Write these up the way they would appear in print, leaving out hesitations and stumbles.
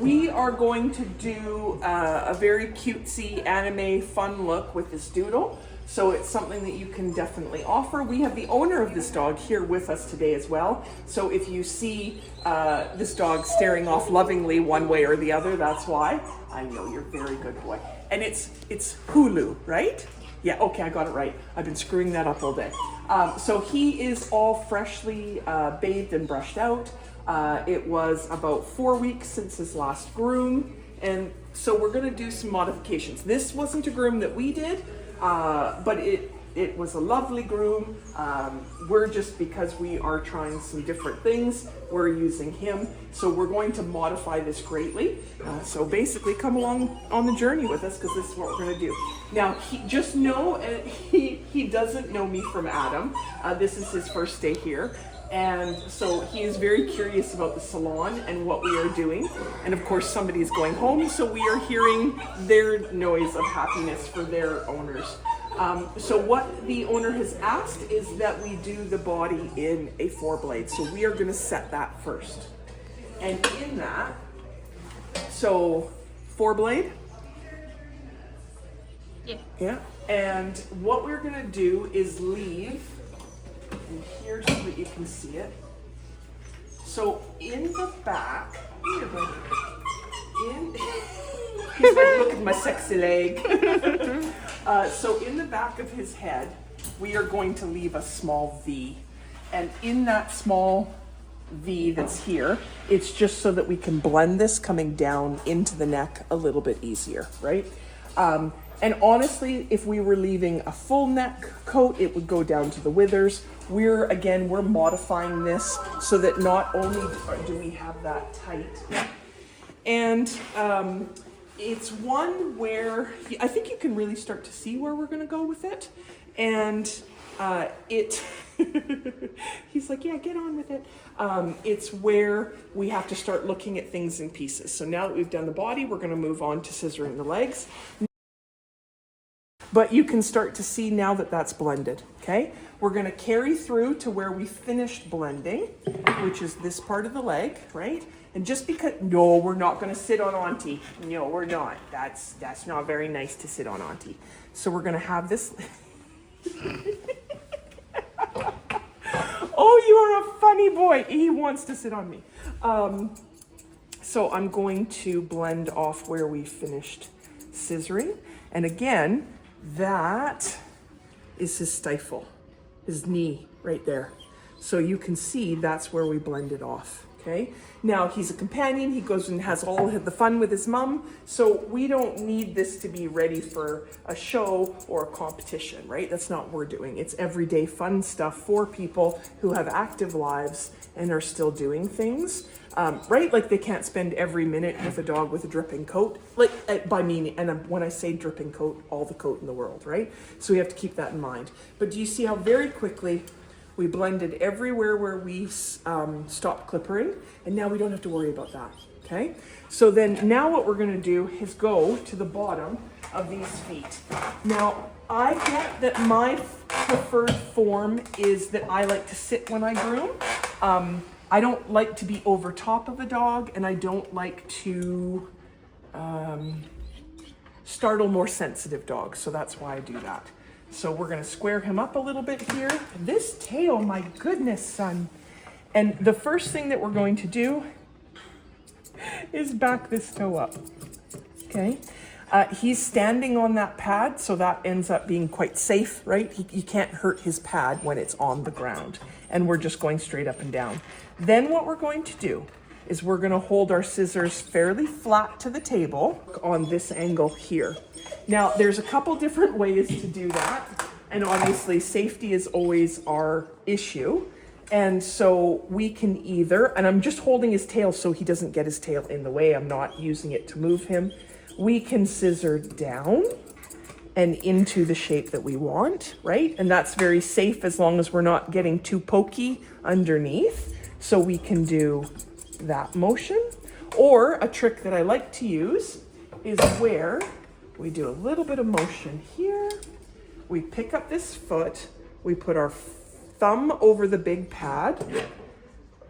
We are going to do a very cutesy anime fun look with this Doodle. So it's something that you can definitely offer. We have the owner of this dog here with us today as well. So if you see this dog staring off lovingly one way or the other, that's why. I know, you're a very good boy. And it's Hulu, right? Yeah, okay, I got it right. I've been screwing that up all day. So he is all freshly bathed and brushed out. It was about 4 weeks since his last groom. And so we're gonna do some modifications. This wasn't a groom that we did, but it was a lovely groom. We're just, because we are trying some different things, we're using him. So we're going to modify this greatly. So basically come along on the journey with us, because this is what we're gonna do. Now, just know, he doesn't know me from Adam. This is his first day here. And so he is very curious about the salon and what we are doing. And of course, somebody is going home, so we are hearing their noise of happiness for their owners. So what the owner has asked is that we do the body in a 4-blade. So we are gonna set that first. And in that, so 4-blade? Yeah. Yeah. And what we're gonna do is leave, and here so that you can see it. So in the back, here, buddy. He's like, look at my sexy leg. So in the back of his head, we are going to leave a small V. And in that small V that's here, it's just so that we can blend this coming down into the neck a little bit easier, right? And honestly, if we were leaving a full neck coat, it would go down to the withers. We're modifying this so that not only do we have that tight, and it's one where I think you can really start to see where we're gonna go with it. And he's like, yeah, get on with it. It's where we have to start looking at things in pieces. So now that we've done the body, we're gonna move on to scissoring the legs. But you can start to see now that that's blended, okay? We're gonna carry through to where we finished blending, which is this part of the leg, right? And just because, no, we're not gonna sit on Auntie. No, we're not. That's not very nice to sit on Auntie. So we're gonna have this. Oh, you are a funny boy. He wants to sit on me. So I'm going to blend off where we finished scissoring. And again, that is his stifle, his knee right there. So you can see that's where we blended off, okay? Now he's a companion, he goes and has all the fun with his mom, so we don't need this to be ready for a show or a competition, right? That's not what we're doing. It's everyday fun stuff for people who have active lives and are still doing things. Right? Like they can't spend every minute with a dog with a dripping coat. Like, by me, and when I say dripping coat, all the coat in the world, right? So we have to keep that in mind. But do you see how very quickly we blended everywhere where we stopped clippering, and now we don't have to worry about that, okay? So then now what we're gonna do is go to the bottom of these feet. Now, I get that my preferred form is that I like to sit when I groom. I don't like to be over top of a dog, and I don't like to startle more sensitive dogs, so that's why I do that. So we're gonna square him up a little bit here. This tail, my goodness, son. And the first thing that we're going to do is back this toe up, okay? He's standing on that pad, so that ends up being quite safe, right? You can't hurt his pad when it's on the ground. And we're just going straight up and down. Then what we're going to do is we're gonna hold our scissors fairly flat to the table on this angle here. Now, there's a couple different ways to do that. And obviously safety is always our issue. And so we can either, and I'm just holding his tail so he doesn't get his tail in the way. I'm not using it to move him. We can scissor down and into the shape that we want, right? And that's very safe as long as we're not getting too pokey underneath. So we can do that motion. Or a trick that I like to use is where we do a little bit of motion here. We pick up this foot, we put our thumb over the big pad,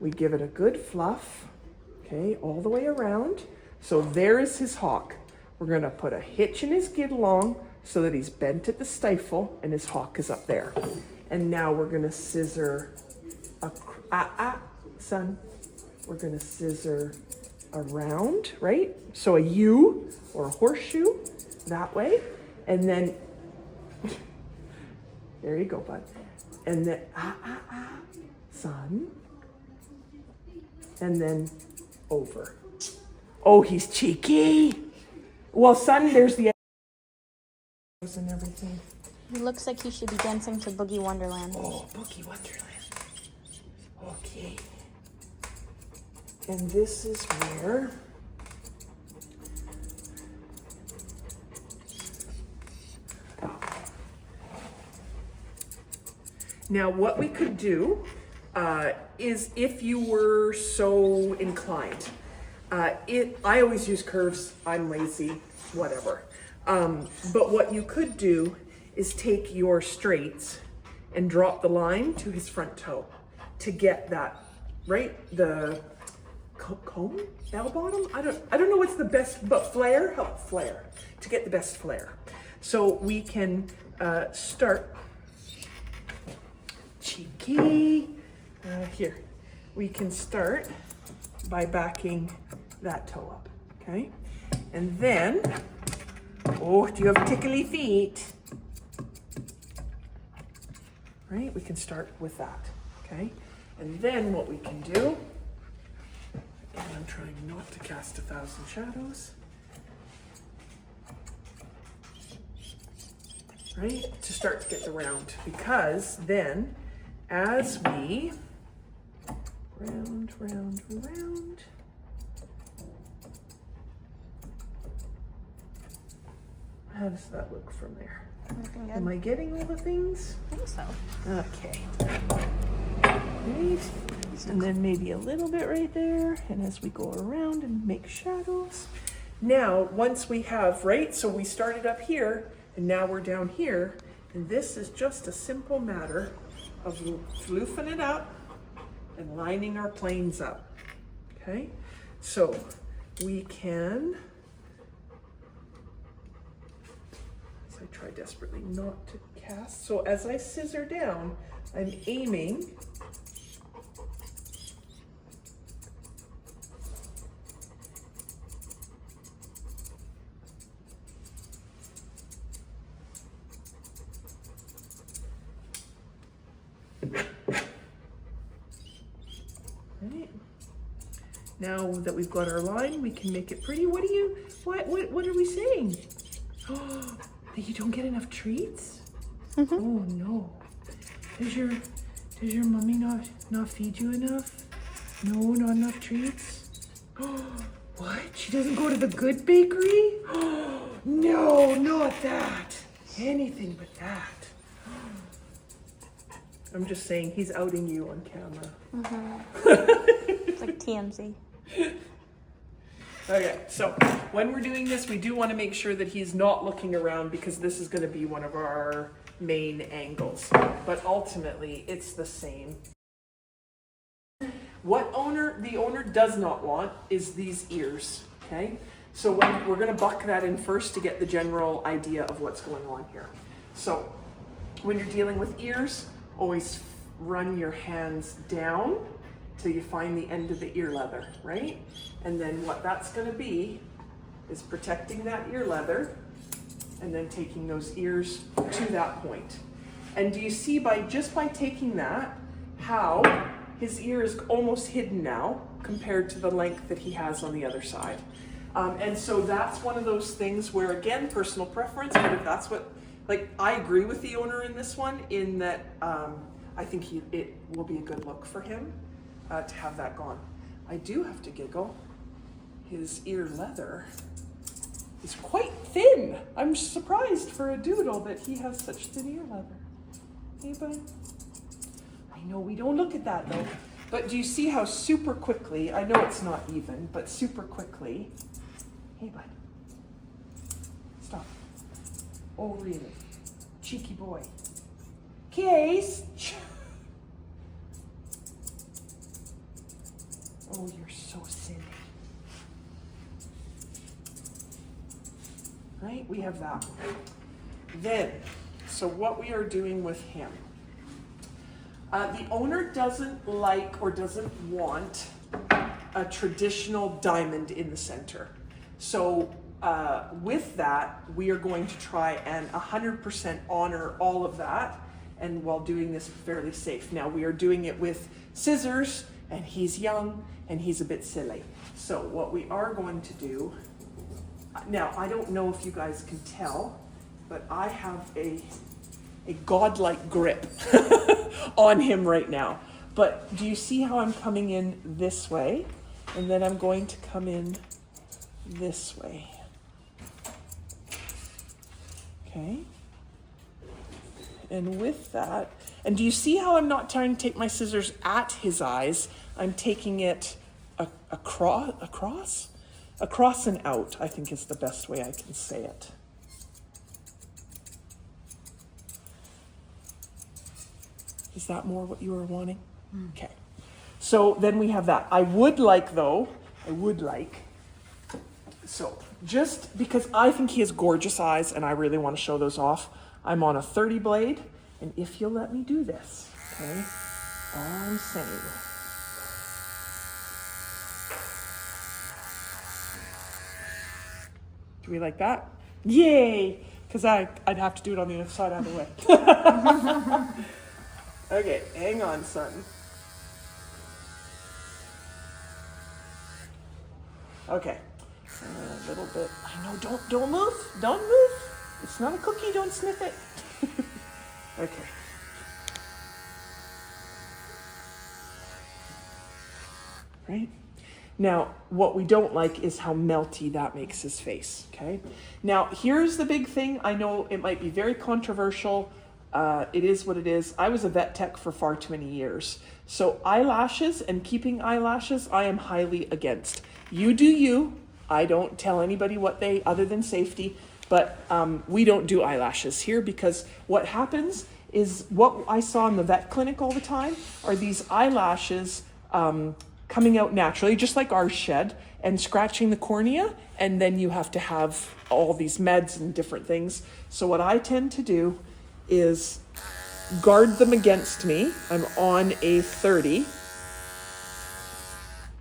we give it a good fluff, okay, all the way around. So there is his hock. We're gonna put a hitch in his get along so that he's bent at the stifle and his hock is up there. And now we're gonna scissor son. We're gonna scissor around, right? So a U or a horseshoe that way. And then, there you go, bud. And then, son. And then over. Oh, he's cheeky. Well, son, there's the and everything. He looks like he should be dancing to Boogie Wonderland. Oh, Boogie Wonderland. Okay. And this is where now what we could do is, if you were so inclined, I always use curves. I'm lazy, whatever. But what you could do is take your straights and drop the line to his front toe to get that, right? The comb, bell bottom? I don't know what's the best, but flare, help flare, to get the best flare. So we can start, cheeky, here. We can start by backing that toe up, okay? And then, oh, do you have tickly feet? Right, we can start with that, okay? And then what we can do, and I'm trying not to cast 1,000 shadows, right? To start to get the round, because then as we round, how does that look from there? Am I getting all the things? I think so. Okay. Right. And then maybe a little bit right there. And as we go around and make shadows. Now, once we have, right, so we started up here and now we're down here. And this is just a simple matter of floofing it up and lining our planes up. Okay? So we can, I try desperately not to cast. So as I scissor down, I'm aiming right. Now that we've got our line, we can make it pretty. What are we saying? Oh, that you don't get enough treats? Mm-hmm. Oh no. Does your mommy not feed you enough? No, not enough treats? Oh, what? She doesn't go to the good bakery? Oh, no, not that. Anything but that. I'm just saying, he's outing you on camera. Mm-hmm. It's like TMZ. Okay, so when we're doing this, we do want to make sure that he's not looking around, because this is going to be one of our main angles. But ultimately, it's the same. What the owner does not want is these ears, okay? So we're going to buck that in first to get the general idea of what's going on here. So when you're dealing with ears, always run your hands down till you find the end of the ear leather, right? And then what that's going to be is protecting that ear leather and then taking those ears to that point. And do you see just by taking that, how his ear is almost hidden now compared to the length that he has on the other side? And so that's one of those things where, again, personal preference, but if that's what, like, I agree with the owner in this one, in that I think it will be a good look for him to have that gone. I do have to giggle. His ear leather is quite thin. I'm surprised for a doodle that he has such thin ear leather. Hey, bud? I know we don't look at that though. But do you see how super quickly, I know it's not even, but super quickly. Hey, bud. Stop. Oh, really? Cheeky boy. Case. Oh, you're so silly. right? We have that. Then, so what we are doing with him. The owner doesn't like or doesn't want a traditional diamond in the center. So with that, we are going to try and 100% honor all of that, and while doing this fairly safe. Now we are doing it with scissors, and he's young and he's a bit silly. So what we are going to do, now I don't know if you guys can tell, but I have a godlike grip on him right now. But do you see how I'm coming in this way? And then I'm going to come in this way. Okay. And with that, and do you see how I'm not trying to take my scissors at his eyes? I'm taking it across and out, I think is the best way I can say it. Is that more what you were wanting? Okay. So then we have that. I would like, so just because I think he has gorgeous eyes and I really want to show those off, I'm on a 30 blade, and if you'll let me do this, okay, all I'm saying. Do we like that? Yay! Because I'd have to do it on the other side either way. Okay, hang on, son. Okay, a little bit. I know. Don't move. Don't move. It's not a cookie. Don't sniff it. Okay. Right. Now, what we don't like is how melty that makes his face. Okay. Now, here's the big thing. I know it might be very controversial. It is what it is. I was a vet tech for far too many years. So eyelashes and keeping eyelashes, I am highly against. You do you. I don't tell anybody what they, other than safety, but we don't do eyelashes here because what happens is what I saw in the vet clinic all the time are these eyelashes coming out naturally, just like ours shed, and scratching the cornea, and then you have to have all these meds and different things. So what I tend to do is guard them against me. I'm on a 30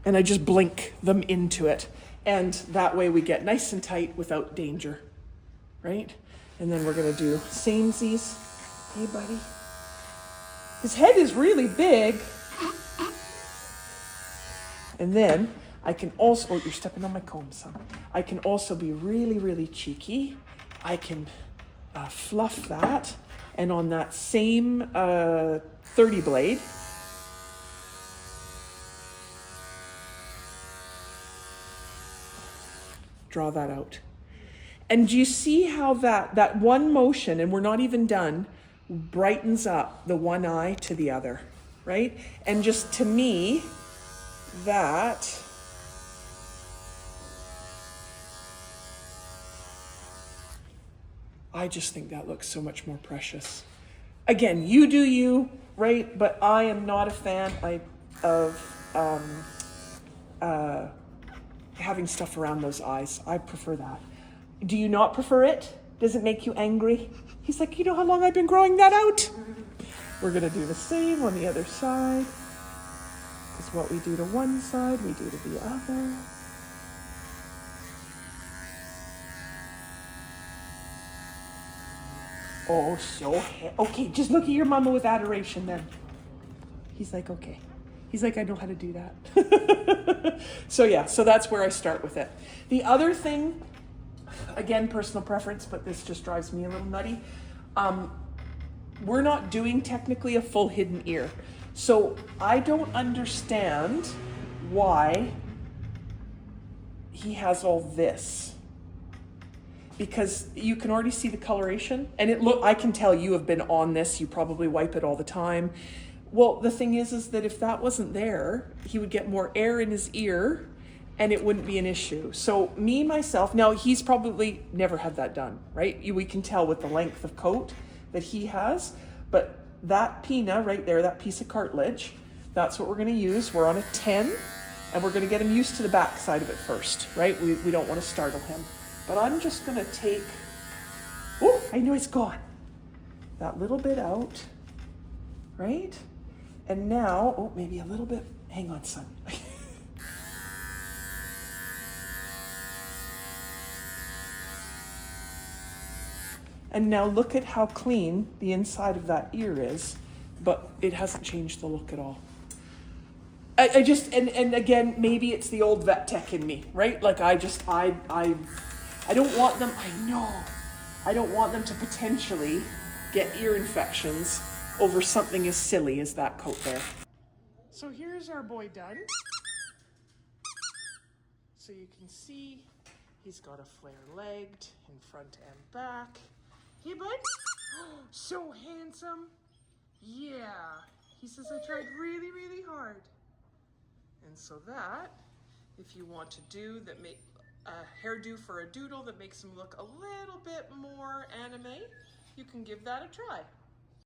and I just blink them into it. And that way we get nice and tight without danger, right? And then we're gonna do samesies. Hey buddy. His head is really big. And then I can also, oh, you're stepping on my comb, son. I can also be really, really cheeky. I can fluff that. And on that same 30 blade, draw that out. And do you see how that one motion, and we're not even done, brightens up the one eye to the other, right? And just to me, that I just think that looks so much more precious. Again, you do you, right? But I am not a fan of having stuff around those eyes. I prefer that. Do you not prefer it? Does it make you angry? He's like, you know how long I've been growing that out? We're gonna do the same on the other side. Because what we do to one side, we do to the other. Oh, so okay, just look at your mama with adoration then. He's like, okay. He's like, I know how to do that. So yeah, so that's where I start with it. The other thing, again, personal preference, but this just drives me a little nutty. We're not doing technically a full hidden ear. So I don't understand why he has all this. Because you can already see the coloration, and I can tell you have been on this, you probably wipe it all the time. Well, the thing is that if that wasn't there, he would get more air in his ear and it wouldn't be an issue. So myself, now he's probably never had that done, right? We can tell with the length of coat that he has, but that pinna right there, that piece of cartilage, that's what we're gonna use. We're on a 10, and we're gonna get him used to the back side of it first, right? We don't wanna startle him. But I'm just gonna take, oh, I know it's gone. That little bit out, right? And now, oh, maybe a little bit, hang on, son. And now look at how clean the inside of that ear is, but it hasn't changed the look at all. I just, and again, maybe it's the old vet tech in me, right? Like I don't want them, I don't want them to potentially get ear infections over something as silly as that coat there. So here's our boy done. So you can see he's got a flare-legged in front and back. Hey, bud? So handsome. Yeah. He says I tried really, really hard. And so that, if you want to do that, make a hairdo for a doodle that makes him look a little bit more anime, you can give that a try.